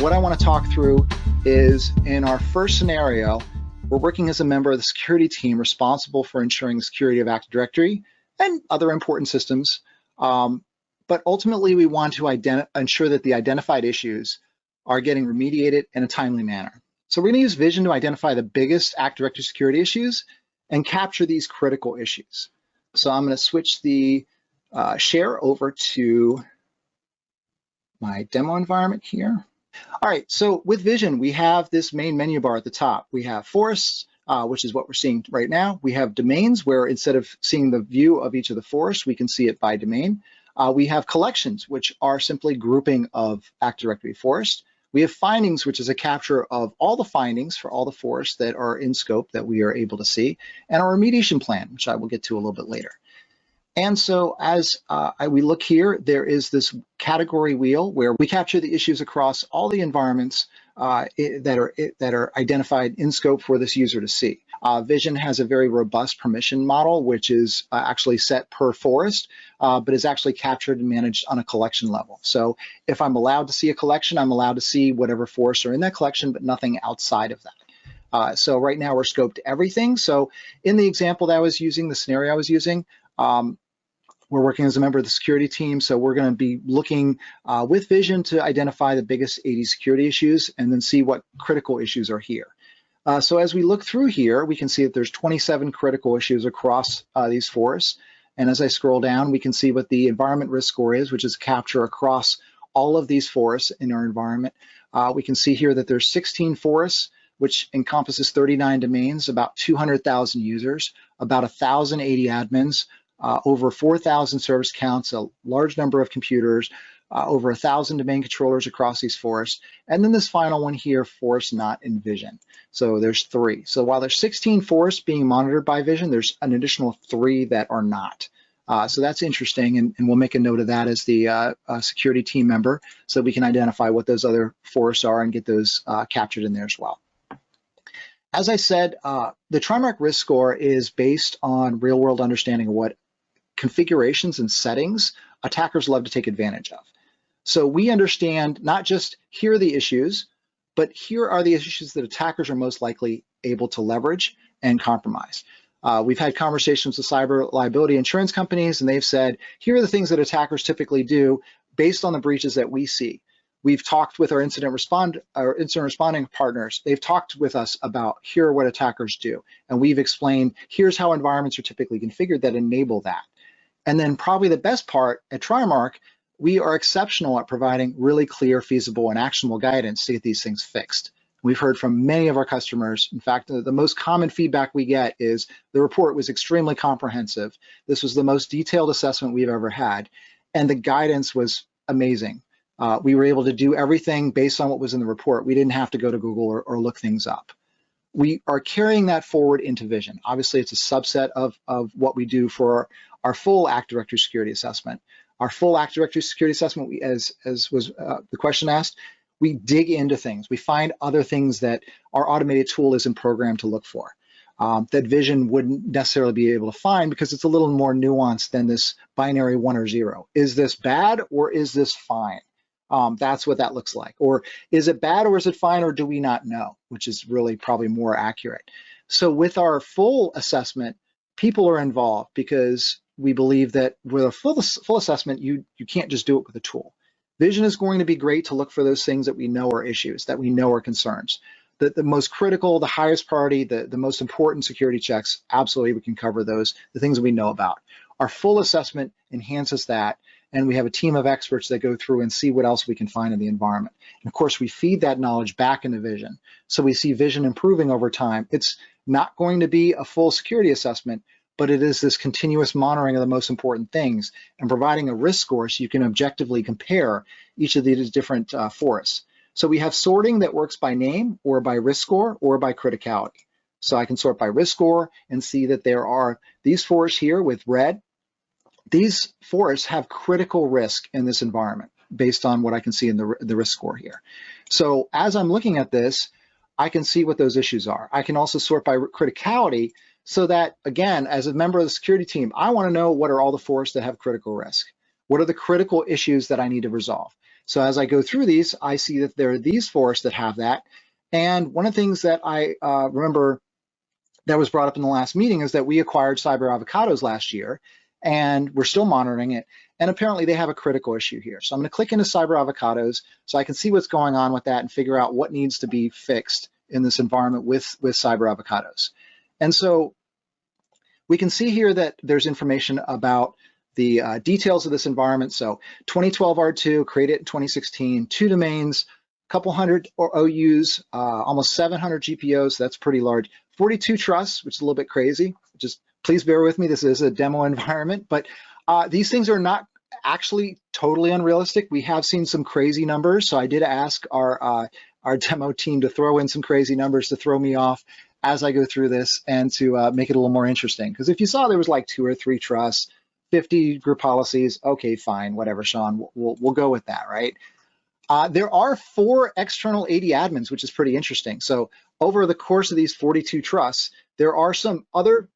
what I want to talk through is in our first scenario, we're working as a member of the security team responsible for ensuring the security of Active Directory and other important systems. But ultimately, we want to ensure that the identified issues are getting remediated in a timely manner. So we're going to use Vision to identify the biggest Active Directory security issues and capture these critical issues. So I'm going to switch the share over to my demo environment here. All right, so with Vision, we have this main menu bar at the top. We have forests, which is what we're seeing right now. We have domains, where instead of seeing the view of each of the forests, we can see it by domain. We have collections, which are simply grouping of Active Directory forests. We have findings, which is a capture of all the findings for all the forests that are in scope that we are able to see, and our remediation plan, which I will get to a little bit later. And so as we look here, there is this category wheel where we capture the issues across all the environments that are identified in scope for this user to see. Vision has a very robust permission model, which is actually set per forest, but is actually captured and managed on a collection level. So if I'm allowed to see a collection, I'm allowed to see whatever forests are in that collection, but nothing outside of that. So right now we're scoped everything. So in the example that I was using, the scenario I was using, we're working as a member of the security team, so we're going to be looking with Vision to identify the biggest 80 security issues and then see what critical issues are here. So as we look through here, we can see that there's 27 critical issues across these forests. And as I scroll down, we can see what the environment risk score is, which is a capture across all of these forests in our environment. We can see here that there's 16 forests, which encompasses 39 domains, about 200,000 users, about 1,080 admins, over 4,000 service counts, a large number of computers, over 1,000 domain controllers across these forests. And then this final one here, forests not in Vision. So there's 3. So while there's 16 forests being monitored by Vision, there's an additional 3 that are not. So that's interesting, and we'll make a note of that as the security team member so we can identify what those other forests are and get those captured in there as well. As I said, the Trimarc risk score is based on real-world understanding of what configurations and settings attackers love to take advantage of. So we understand not just here are the issues, but here are the issues that attackers are most likely able to leverage and compromise. We've had conversations with cyber liability insurance companies, and they've said, here are the things that attackers typically do based on the breaches that we see. We've talked with our incident responding partners. They've talked with us about here are what attackers do. And we've explained, here's how environments are typically configured that enable that. And then probably the best part at Trimarc, we are exceptional at providing really clear, feasible, and actionable guidance to get these things fixed. We've heard from many of our customers. In fact, the most common feedback we get is the report was extremely comprehensive. This was the most detailed assessment we've ever had. And the guidance was amazing. We were able to do everything based on what was in the report. We didn't have to go to Google or look things up. We are carrying that forward into Vision. Obviously, it's a subset of what we do for our full Active Directory security assessment. Our full Active Directory security assessment, as was the question asked, we dig into things. We find other things that our automated tool isn't programmed to look for, that Vision wouldn't necessarily be able to find because it's a little more nuanced than this binary 1 or 0. Is this bad or is this fine? That's what that looks like. Or is it bad or is it fine or do we not know, which is really probably more accurate. So with our full assessment, people are involved because we believe that with a full assessment, you can't just do it with a tool. Vision is going to be great to look for those things that we know are issues, that we know are concerns. The most critical, the highest priority, the most important security checks, absolutely we can cover those, the things that we know about. Our full assessment enhances that, and we have a team of experts that go through and see what else we can find in the environment. And of course, we feed that knowledge back into Vision. So we see Vision improving over time. It's not going to be a full security assessment, but it is this continuous monitoring of the most important things and providing a risk score so you can objectively compare each of these different forests. So we have sorting that works by name or by risk score or by criticality. So I can sort by risk score and see that there are these forests here with red. These forests have critical risk in this environment based on what I can see in the risk score here. So as I'm looking at this, I can see what those issues are. I can also sort by criticality so that, again, as a member of the security team, I want to know what are all the forests that have critical risk. What are the critical issues that I need to resolve? So as I go through these, I see that there are these forests that have that. And one of the things that I remember that was brought up in the last meeting is that we acquired cyber avocados last year, and we're still monitoring it. And apparently they have a critical issue here. So I'm going to click into cyber avocados so I can see what's going on with that and figure out what needs to be fixed in this environment with cyber avocados. And so we can see here that there's information about the details of this environment. So 2012 R2, created in 2016, 2 domains, a couple hundred OUs, almost 700 GPOs. That's pretty large. 42 trusts, which is a little bit crazy. Just please bear with me. This is a demo environment, but these things are not actually totally unrealistic. We have seen some crazy numbers. So I did ask our demo team to throw in some crazy numbers to throw me off as I go through this and to make it a little more interesting. Because if you saw there was like 2 or 3 trusts, 50 group policies, okay, fine, whatever, Sean, we'll go with that, right? There are 4 external AD admins, which is pretty interesting. So over the course of these 42 trusts, there are some other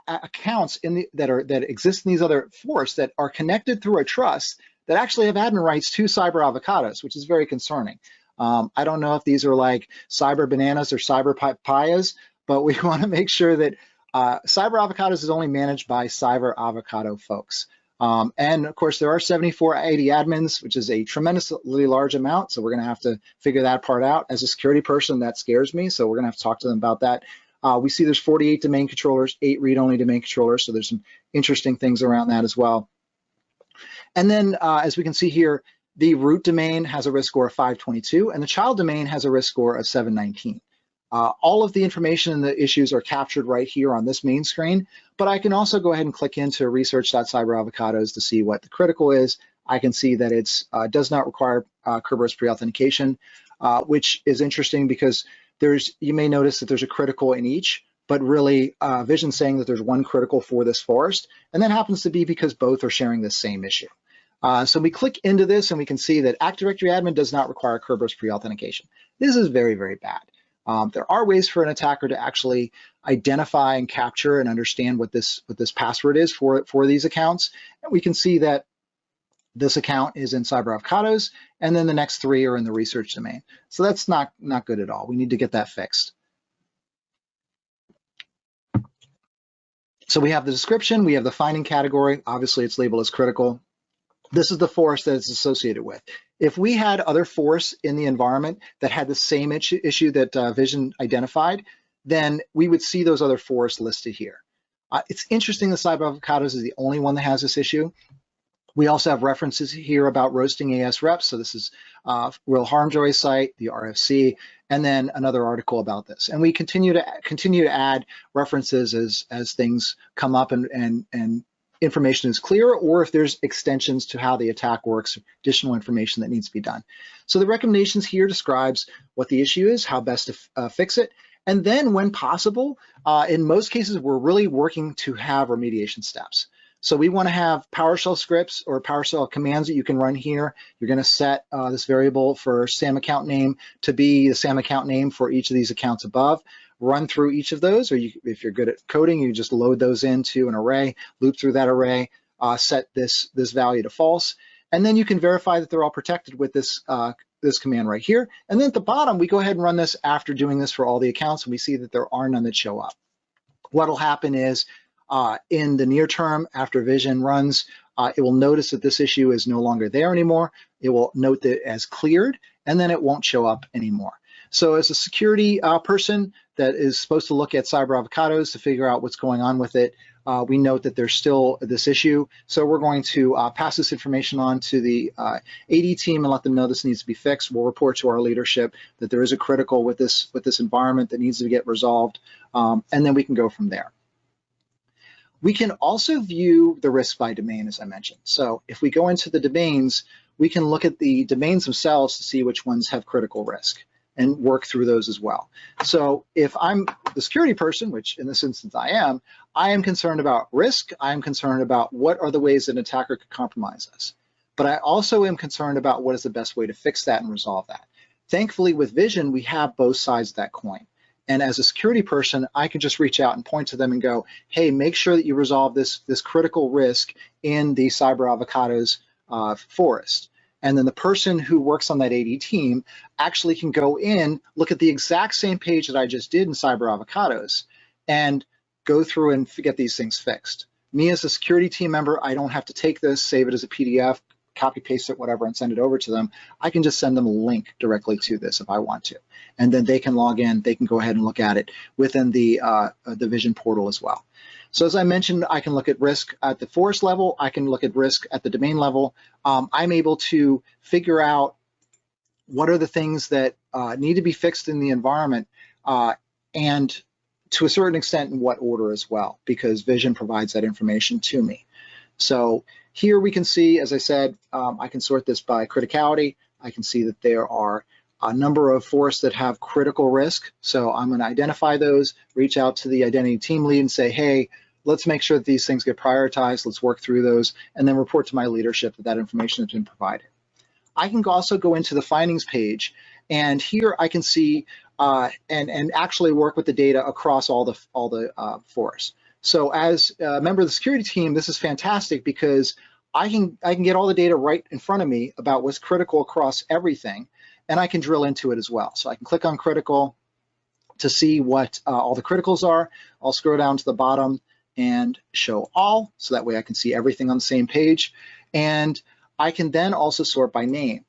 accounts that exist in these other forests that are connected through a trust that actually have admin rights to cyber avocados, which is very concerning. I don't know if these are like cyber bananas or cyber papayas, but we want to make sure that cyber avocados is only managed by cyber avocado folks. And of course, there are 74 AD admins, which is a tremendously large amount. So we're going to have to figure that part out. As a security person, that scares me. So we're going to have to talk to them about that. We see there's 48 domain controllers, 8 read-only domain controllers. So there's some interesting things around that as well. And then as we can see here, the root domain has a risk score of 522, and the child domain has a risk score of 719. All of the information and the issues are captured right here on this main screen, but I can also go ahead and click into research.cyberavocados to see what the critical is. I can see that it does not require Kerberos pre-authentication, which is interesting because you may notice that there's a critical in each, but really Vision's saying that there's one critical for this forest, and that happens to be because both are sharing the same issue. So we click into this and we can see that Active Directory admin does not require Kerberos pre-authentication. This is very, very bad. There are ways for an attacker to actually identify and capture and understand what this password is for these accounts. And we can see that this account is in cyber avocados, and then the next 3 are in the research domain. So that's not good at all. We need to get that fixed. So we have the description, we have the finding category. Obviously, it's labeled as critical. This is the forest that it's associated with. If we had other forests in the environment that had the same issue that Vision identified, then we would see those other forests listed here. It's interesting that cyber avocados is the only one that has this issue. We also have references here about roasting AS reps. So this is Real Harmjoy site, the RFC, and then another article about this. And we continue to add references as things come up and information is clear, or if there's extensions to how the attack works, additional information that needs to be done. So the recommendations here describes what the issue is, how best to fix it, and then when possible, in most cases, we're really working to have remediation steps. So we want to have PowerShell scripts or PowerShell commands that you can run here. You're going to set this variable for SAM account name to be the SAM account name for each of these accounts above. Run through each of those, or if you're good at coding, you just load those into an array, loop through that array, set this value to false, and then you can verify that they're all protected with this command right here. And then at the bottom, we go ahead and run this after doing this for all the accounts, and we see that there are none that show up. What'll happen is in the near term, after Vision runs, it will notice that this issue is no longer there anymore. It will note that as cleared, and then it won't show up anymore. So as a security person that is supposed to look at cyber avocados to figure out what's going on with it, we note that there's still this issue. So we're going to pass this information on to the AD team and let them know this needs to be fixed. We'll report to our leadership that there is a critical with this environment that needs to get resolved, and then we can go from there. We can also view the risk by domain, as I mentioned. So if we go into the domains, we can look at the domains themselves to see which ones have critical risk and work through those as well. So if I'm the security person, which in this instance I am concerned about risk. I am concerned about what are the ways that an attacker could compromise us. But I also am concerned about what is the best way to fix that and resolve that. Thankfully, with Vision, we have both sides of that coin. And as a security person, I can just reach out and point to them and go, hey, make sure that you resolve this critical risk in the cyber avocados forest. And then the person who works on that AD team actually can go in, look at the exact same page that I just did in Cyber Avocados, and go through and get these things fixed. Me as a security team member, I don't have to take this, save it as a PDF, copy paste it, whatever, and send it over to them. I can just send them a link directly to this if I want to. And then they can log in, they can go ahead and look at it within the Vision portal as well. So as I mentioned, I can look at risk at the forest level, I can look at risk at the domain level. I'm able to figure out what are the things that need to be fixed in the environment, and to a certain extent in what order as well, because Vision provides that information to me. So here we can see, as I said, I can sort this by criticality. I can see that there are a number of forests that have critical risk. So I'm going to identify those, reach out to the identity team lead and say, hey, let's make sure that these things get prioritized. Let's work through those, and then report to my leadership that that information has been provided. I can also go into the findings page, and here I can see and actually work with the data across all the forests. So as a member of the security team, this is fantastic because I can get all the data right in front of me about what's critical across everything, and I can drill into it as well. So I can click on critical to see what all the criticals are. I'll scroll down to the bottom and show all, so that way I can see everything on the same page. And I can then also sort by name.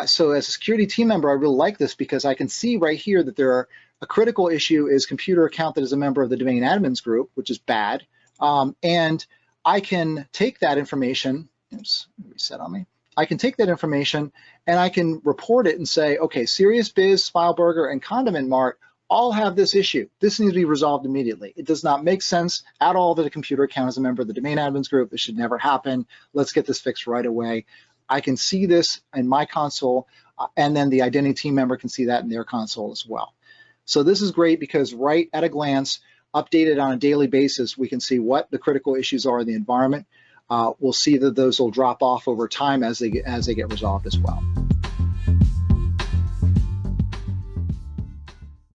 So as a security team member, I really like this because I can see right here that a critical issue is computer account that is a member of the domain admins group, which is bad. And I can take that information, oops, reset on me. I can take that information and I can report it and say, okay, Serious Biz, Smileburger, and Condiment Mart all have this issue. This needs to be resolved immediately. It does not make sense at all that a computer account is a member of the domain admins group. This should never happen. Let's get this fixed right away. I can see this in my console, and then the identity team member can see that in their console as well. So this is great because right at a glance, updated on a daily basis, we can see what the critical issues are in the environment. We'll see that those will drop off over time as they get resolved as well.